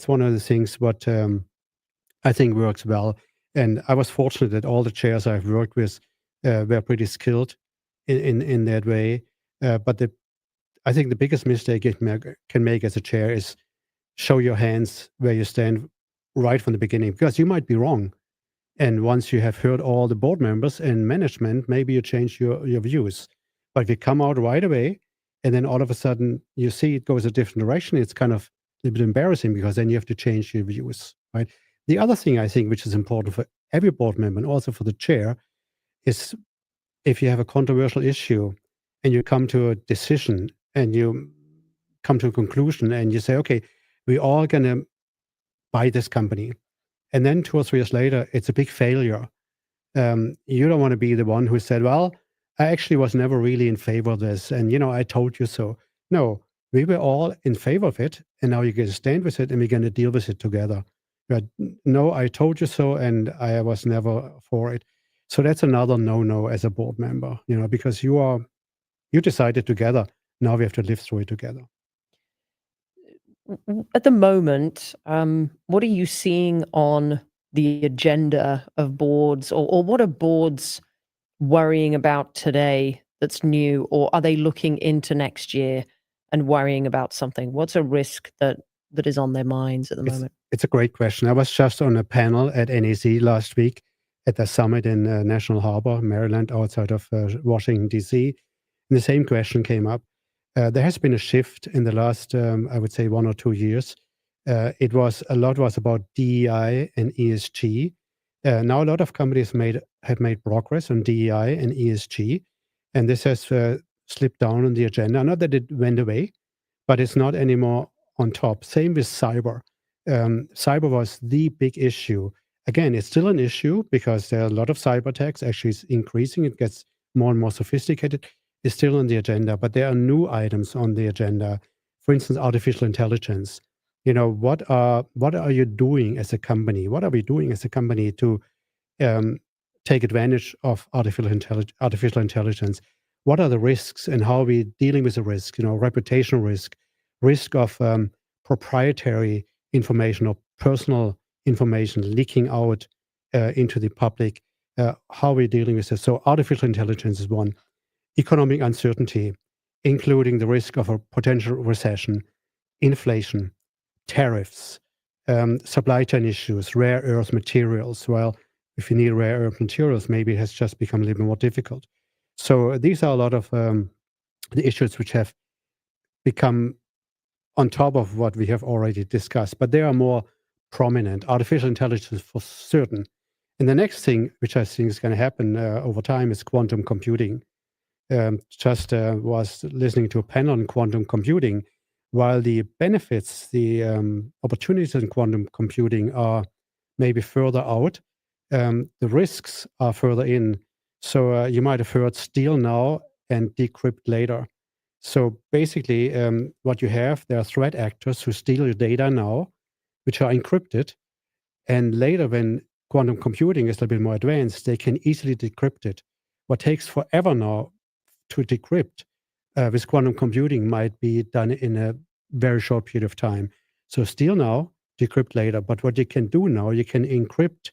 Speaker 2: one of the things what I think works well. And I was fortunate that all the chairs I've worked with were pretty skilled in that way. But I think the biggest mistake you can make as a chair is show your hands where you stand right from the beginning, because you might be wrong. And once you have heard all the board members and management, maybe you change your views. But if you come out right away and then all of a sudden you see it goes a different direction, it's kind of a little bit embarrassing, because then you have to change your views, right? The other thing I think which is important for every board member and also for the chair is, if you have a controversial issue and you come to a decision and you come to a conclusion and you say, okay, we're all going to buy this company. And then 2 or 3 years later, it's a big failure. You don't want to be the one who said, well, I actually was never really in favor of this. And, I told you so. No, we were all in favor of it. And now you're going to stand with it and we're going to deal with it together. But no, I told you so. And I was never for it. So that's another no-no as a board member, because you decided together. Now we have to live through it together.
Speaker 1: At the moment, what are you seeing on the agenda of boards, or what are boards worrying about today that's new, or are they looking into next year and worrying about something? What's a risk that is on their minds at the moment?
Speaker 2: It's a great question. I was just on a panel at NEC last week at the summit in National Harbor, Maryland, outside of Washington, D.C. And the same question came up. There has been a shift in the last, I would say, 1 or 2 years. A lot was about DEI and ESG. Now a lot of companies have made progress on DEI and ESG, and this has slipped down on the agenda. Not that it went away, but it's not anymore on top. Same with cyber. Cyber was the big issue. Again, it's still an issue because there are a lot of cyber attacks. Actually, it's increasing. It gets more and more sophisticated. It's still on the agenda, but there are new items on the agenda. For instance, artificial intelligence. What are you doing as a company? What are we doing as a company to take advantage of artificial intelligence? What are the risks and how are we dealing with the risk? Reputational risk of proprietary information or personal information leaking out into the public. How are we dealing with this? So artificial intelligence is one. Economic uncertainty, including the risk of a potential recession, inflation, tariffs, supply chain issues, rare earth materials. Well, if you need rare earth materials, maybe it has just become a little bit more difficult. So these are a lot of the issues which have become on top of what we have already discussed, but they are more prominent. Artificial intelligence for certain. And the next thing, which I think is going to happen over time, is quantum computing. Just was listening to a panel on quantum computing. While the benefits, the opportunities in quantum computing are maybe further out, the risks are further in. So you might have heard steal now and decrypt later. So basically, what you have, there are threat actors who steal your data now, which are encrypted. And later, when quantum computing is a little bit more advanced, they can easily decrypt it. What takes forever now to decrypt with quantum computing might be done in a very short period of time. So steal now, decrypt later. But what you can do now, you can encrypt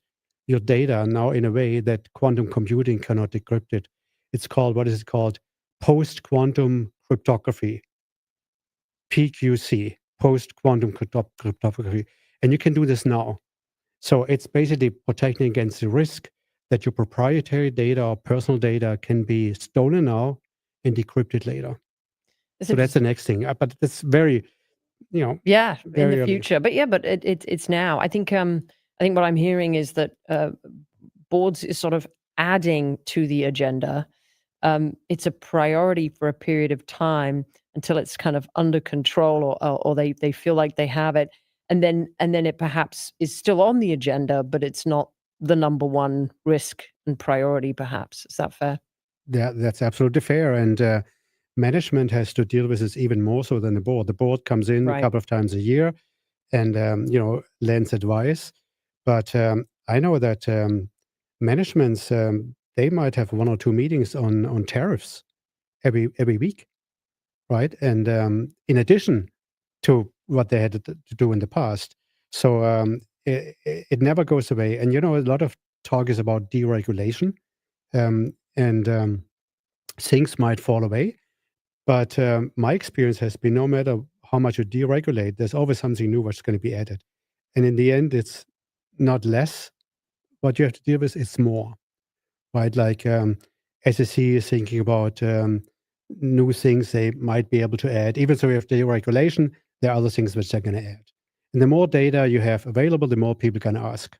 Speaker 2: your data now in a way that quantum computing cannot decrypt it. It's called, what is it called? Post-quantum cryptography, PQC, post-quantum cryptography. And you can do this now. So it's basically protecting against the risk that your proprietary data or personal data can be stolen now and decrypted later. So that's the next thing. But it's very,
Speaker 1: yeah, in
Speaker 2: very
Speaker 1: the
Speaker 2: early.
Speaker 1: future. But yeah, but it's now. I think what I'm hearing is that boards is sort of adding to the agenda, it's a priority for a period of time until it's kind of under control, or they feel like they have it, and then it perhaps is still on the agenda, but it's not the number one risk and priority, perhaps. Is that fair?
Speaker 2: That's absolutely fair. And management has to deal with this even more so than the board. The board comes in a
Speaker 1: Right.
Speaker 2: couple of times a year and lends advice. But I know that managements they might have one or two meetings on tariffs every week, right? And in addition to what they had to do in the past, so it never goes away. And a lot of talk is about deregulation, and things might fall away. But my experience has been no matter how much you deregulate, there's always something new that's going to be added. And in the end, it's not less what you have to deal with, it's more, right? Like SEC is thinking about new things they might be able to add. Even so, we have deregulation, there are other things which they're going to add. And the more data you have available, the more people can ask.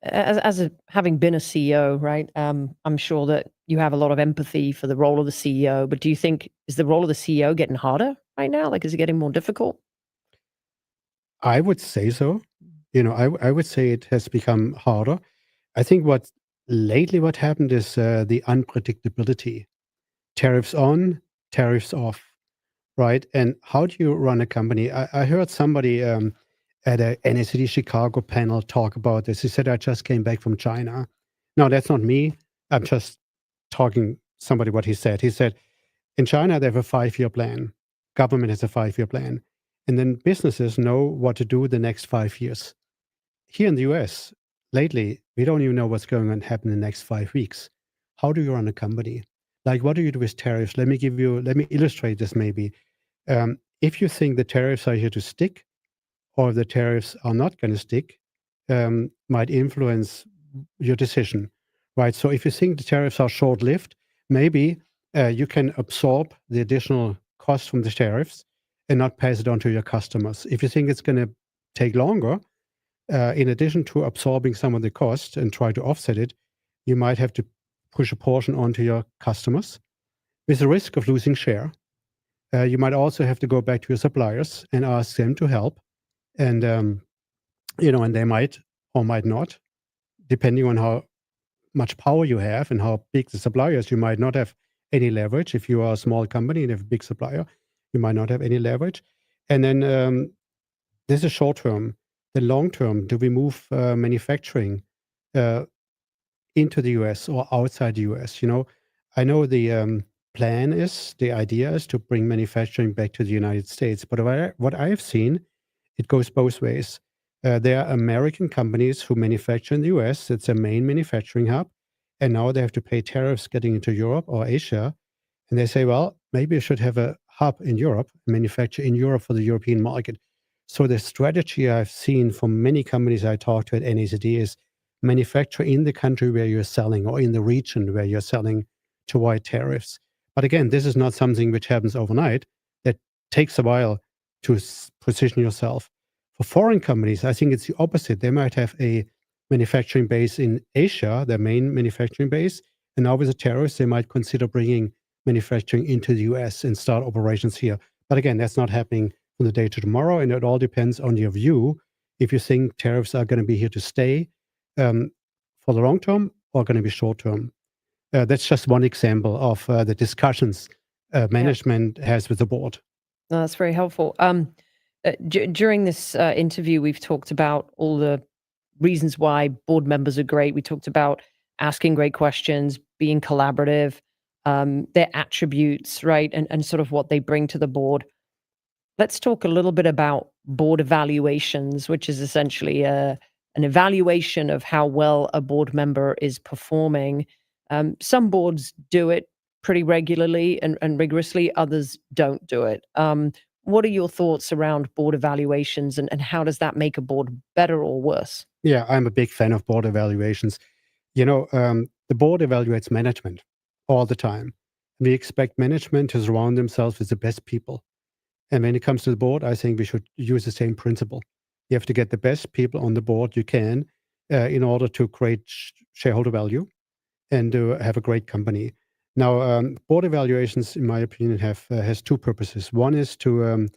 Speaker 1: Having been a CEO, right? I'm sure that you have a lot of empathy for the role of the CEO, but do you think is the role of the CEO getting harder right now? Like, is it getting more difficult?
Speaker 2: I would say so. I would say it has become harder. I think what happened is the unpredictability. Tariffs on, tariffs off, right? And how do you run a company? I heard somebody at a NACD Chicago panel talk about this. He said, I just came back from China. No, that's not me. I'm just talking somebody what he said. He said, in China, they have a 5-year plan. Government has a 5-year plan. And then businesses know what to do the next 5 years. Here in the US, lately, we don't even know what's going to happen in the next 5 weeks. How do you run a company? Like, what do you do with tariffs? Let me illustrate this maybe. If you think the tariffs are here to stick, or the tariffs are not going to stick, might influence your decision, right? So if you think the tariffs are short-lived, maybe you can absorb the additional cost from the tariffs and not pass it on to your customers. If you think it's going to take longer, in addition to absorbing some of the cost and try to offset it, you might have to push a portion onto your customers with the risk of losing share. You might also have to go back to your suppliers and ask them to help. And, and they might or might not, depending on how much power you have and how big the supplier is. You might not have any leverage. If you are a small company and have a big supplier, you might not have any leverage. And then this is short term. The long term, do we move manufacturing into the US or outside the US? I know the idea is to bring manufacturing back to the United States. But what I've seen, it goes both ways. There are American companies who manufacture in the US. It's a main manufacturing hub. And now they have to pay tariffs getting into Europe or Asia. And they say, well, maybe we should have a hub in Europe, manufacture in Europe for the European market. So the strategy I've seen from many companies I talked to at NACD is manufacture in the country where you're selling or in the region where you're selling to avoid tariffs. But again, this is not something which happens overnight. That takes a while to position yourself. For foreign companies, I think it's the opposite. They might have a manufacturing base in Asia, their main manufacturing base, and now with the tariffs, they might consider bringing manufacturing into the US and start operations here. But again, that's not happening from the day to tomorrow, and it all depends on your view. If you think tariffs are going to be here to stay for the long term or going to be short term. That's just one example of the discussions
Speaker 1: Yeah.
Speaker 2: management has with the board.
Speaker 1: No, that's very helpful. During this interview, we've talked about all the reasons why board members are great. We talked about asking great questions, being collaborative, their attributes, right, and sort of what they bring to the board. Let's talk a little bit about board evaluations, which is essentially an evaluation of how well a board member is performing. Some boards do it pretty regularly and rigorously, others don't do it. What are your thoughts around board evaluations, and how does that make a board better or worse?
Speaker 2: Yeah, I'm a big fan of board evaluations. The board evaluates management all the time. We expect management to surround themselves with the best people. And when it comes to the board, I think we should use the same principle. You have to get the best people on the board you can in order to create shareholder value and to have a great company. Now, board evaluations, in my opinion, has two purposes. One is to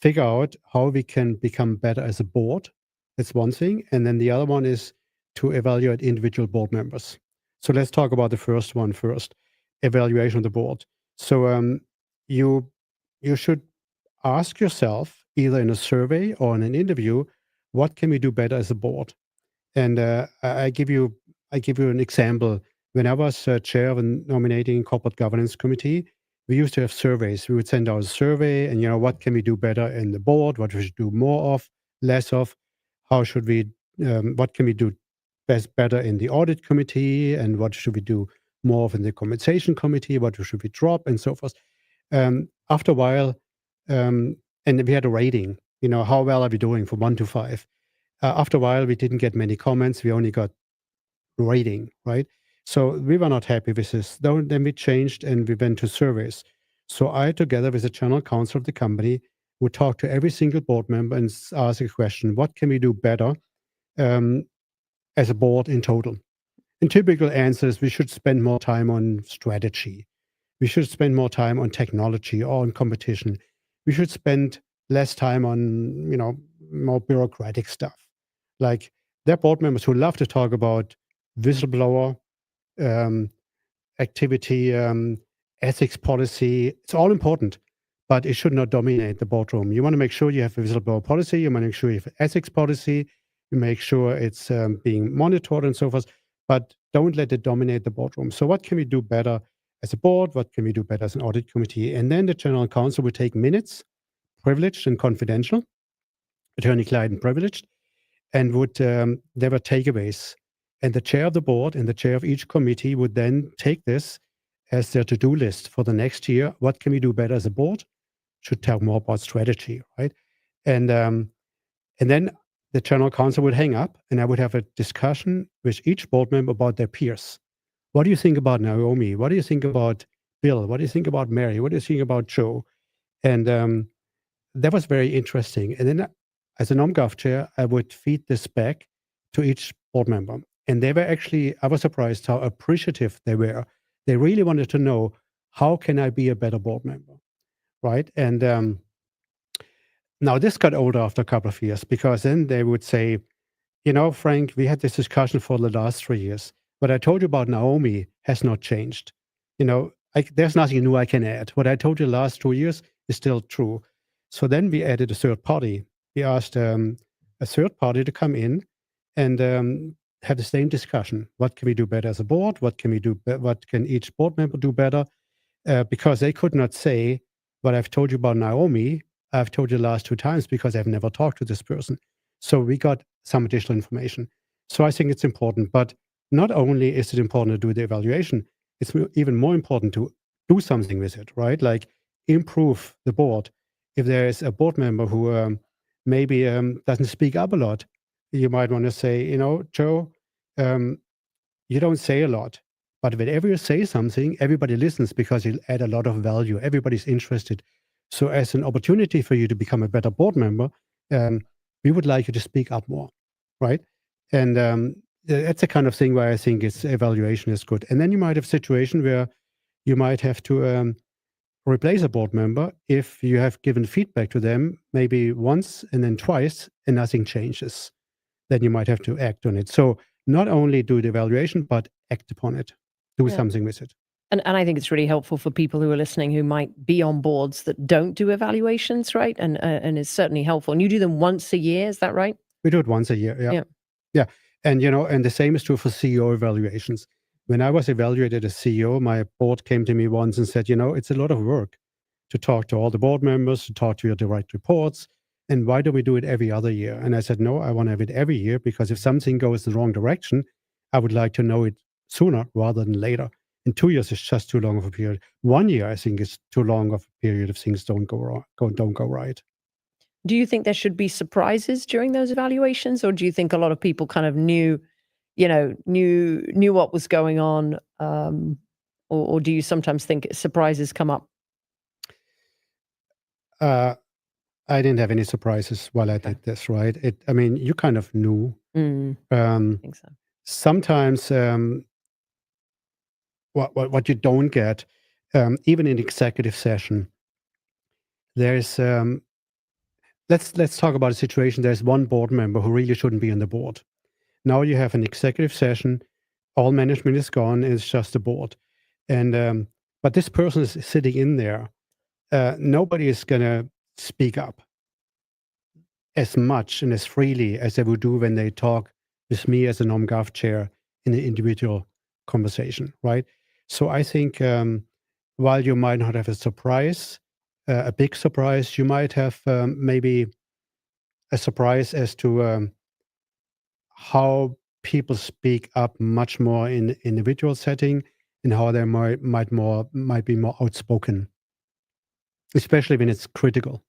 Speaker 2: figure out how we can become better as a board. That's one thing. And then the other one is to evaluate individual board members. So let's talk about the first one first, evaluation of the board. So you should ask yourself, either in a survey or in an interview, what can we do better as a board? And I give you an example. When I was chair of a nominating and corporate governance committee, we used to have surveys. We would send out a survey, and what can we do better in the board? What we should do more of, less of? How should we? What can we do better in the audit committee? And what should we do more of in the compensation committee? What should we drop, and so forth? After a while, and we had a rating. How well are we doing from 1 to 5? After a while, we didn't get many comments. We only got rating, right? So we were not happy with this. Then we changed and we went to surveys. So I, together with the general counsel of the company, would talk to every single board member and ask a question: what can we do better as a board in total? And typical answers: we should spend more time on strategy. We should spend more time on technology or on competition. We should spend less time on, more bureaucratic stuff. Like, there are board members who love to talk about whistleblower activity, ethics policy. It's all important, but it should not dominate the boardroom. You want to make sure you have a whistleblower policy. You want to make sure you have ethics policy. You make sure it's being monitored and so forth, but don't let it dominate the boardroom. So what can we do better as a board? What can we do better as an audit committee? And then the general counsel would take minutes, privileged and confidential, attorney-client privileged, and would there were takeaways. And the chair of the board and the chair of each committee would then take this as their to-do list for the next year. What can we do better as a board? Should talk more about strategy, right? And then the general counsel would hang up, and I would have a discussion with each board member about their peers. What do you think about Naomi? What do you think about Bill? What do you think about Mary? What do you think about Joe? And that was very interesting. And then, as a NomGov chair, I would feed this back to each board member. And they were actually, I was surprised how appreciative they were. They really wanted to know, how can I be a better board member, right? And now this got older after a couple of years, because then they would say, Frank, we had this discussion for the last 3 years. What I told you about Naomi has not changed. There's nothing new I can add. What I told you the last 2 years is still true. So then we added a third party. We asked a third party to come in and have the same discussion. What can we do better as a board? What can we do? What can each board member do better? Because they could not say, what I've told you about Naomi, I've told you the last 2 times, because I've never talked to this person. So we got some additional information. So I think it's important. But not only is it important to do the evaluation, it's even more important to do something with it, right? Like, improve the board. If there is a board member who maybe doesn't speak up a lot, you might want to say, Joe, you don't say a lot, but whenever you say something, everybody listens, because you add a lot of value. Everybody's interested. So as an opportunity for you to become a better board member, we would like you to speak up more, right? And that's the kind of thing where I think evaluation is good. And then you might have a situation where you might have to replace a board member if you have given feedback to them maybe once and then twice and nothing changes. Then you might have to act on it. So not only do the evaluation, but act upon it, do something with it.
Speaker 1: And I think it's really helpful for people who are listening who might be on boards that don't do evaluations, right? And it's certainly helpful. And you do them once a year, is that right?
Speaker 2: We do it once a year, yeah. Yeah. And, and the same is true for CEO evaluations. When I was evaluated as CEO, my board came to me once and said, it's a lot of work to talk to all the board members, to talk to your direct reports. And why don't we do it every other year? And I said, no, I want to have it every year, because if something goes the wrong direction, I would like to know it sooner rather than later. And 2 years is just too long of a period. 1 year, I think, is too long of a period if things don't go right.
Speaker 1: Do you think there should be surprises during those evaluations, or do you think a lot of people kind of knew what was going on, or do you sometimes think surprises come up?
Speaker 2: I didn't have any surprises while I did this, right? You kind of knew.
Speaker 1: I think so.
Speaker 2: Sometimes what you don't get, even in executive session. There's let's talk about a situation. There's one board member who really shouldn't be on the board. Now you have an executive session, all management is gone, and it's just the board. And but this person is sitting in there. Nobody is gonna speak up as much and as freely as they would do when they talk with me as a nom-gov chair in an individual conversation, right? So I think while you might not have a surprise, a big surprise, you might have maybe a surprise as to how people speak up much more in individual setting and how they might be more outspoken, especially when it's critical.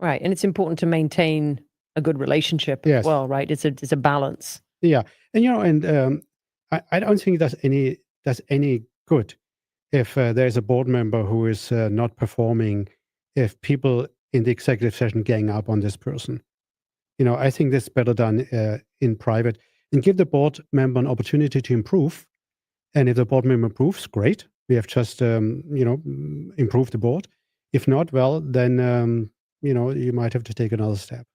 Speaker 1: Right, and it's important to maintain a good relationship as
Speaker 2: Yes.
Speaker 1: well, right? It's a balance.
Speaker 2: Yeah, and I don't think that's any good if there's a board member who is not performing, if people in the executive session gang up on this person. I think that's better done in private and give the board member an opportunity to improve. And if the board member improves, great. We have just improved the board. If not, well, then you might have to take another step.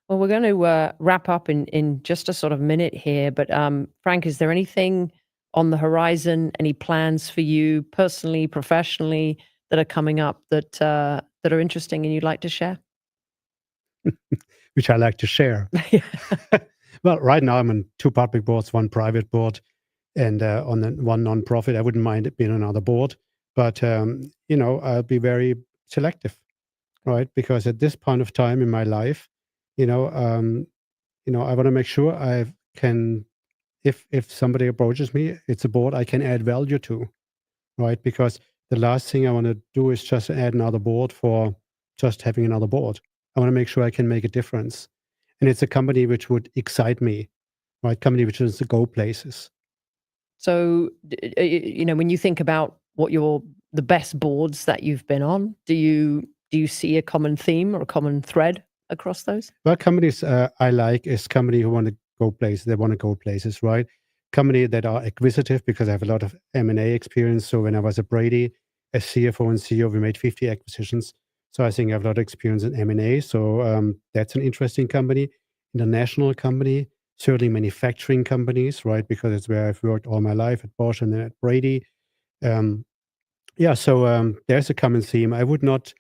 Speaker 1: Well, we're going to wrap up in just a sort of minute here, but Frank, is there anything on the horizon, any plans for you personally, professionally, that are coming up that are interesting and you'd like to share?
Speaker 2: Which I like to share. Well, right now I'm on 2 public boards, 1 private board, and on one nonprofit. I wouldn't mind it being on another board, but I'll be very selective, right? Because at this point of time in my life, I want to make sure I can. If somebody approaches me, it's a board I can add value to, right? Because the last thing I want to do is just add another board for just having another board. I want to make sure I can make a difference, and it's a company which would excite me, right? Company which is to go places.
Speaker 1: So, when you think about what the best boards that you've been on, do you see a common theme or a common thread across those?
Speaker 2: Well, companies I like is company who want to go places. They want to go places, right? Company that are acquisitive because I have a lot of M&A experience. So when I was at Brady as CFO and CEO, we made 50 acquisitions. So I think I have a lot of experience in M&A. So that's an interesting company. International company, certainly manufacturing companies, right? Because it's where I've worked all my life at Bosch and then at Brady. So there's a common theme. I would not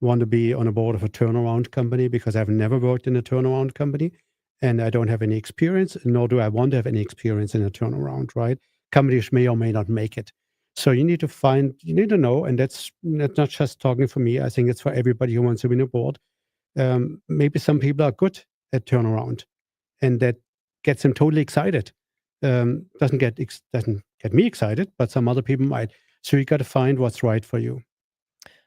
Speaker 2: want to be on a board of a turnaround company because I've never worked in a turnaround company and I don't have any experience, nor do I want to have any experience in a turnaround, right? Companies may or may not make it. So you need to know, and that's not just talking for me. I think it's for everybody who wants to win a board. Maybe some people are good at turnaround and that gets them totally excited. Doesn't get me excited, but some other people might. So you got to find what's right for you.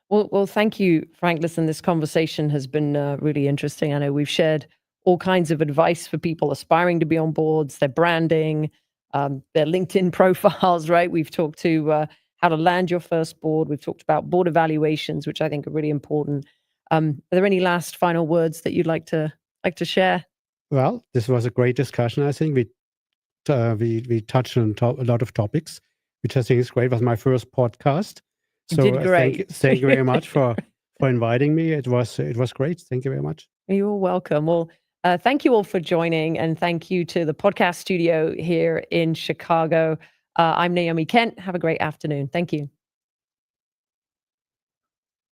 Speaker 1: Well, thank you, Frank. Listen, this conversation has been really interesting. I know we've shared all kinds of advice for people aspiring to be on boards, their branding, their LinkedIn profiles, right? We've talked to how to land your first board. We've talked about board evaluations, which I think are really important. Are there any last final words that you'd like to share?
Speaker 2: Well, this was a great discussion. I think we touched on a lot of topics, which I think is great. It was my first podcast.
Speaker 1: You
Speaker 2: So
Speaker 1: did great.
Speaker 2: thank you very much for inviting me. It was great. Thank you very much.
Speaker 1: You're welcome. Well, thank you all for joining, and thank you to the podcast studio here in Chicago. I'm Naomi Kent. Have a great afternoon. Thank you.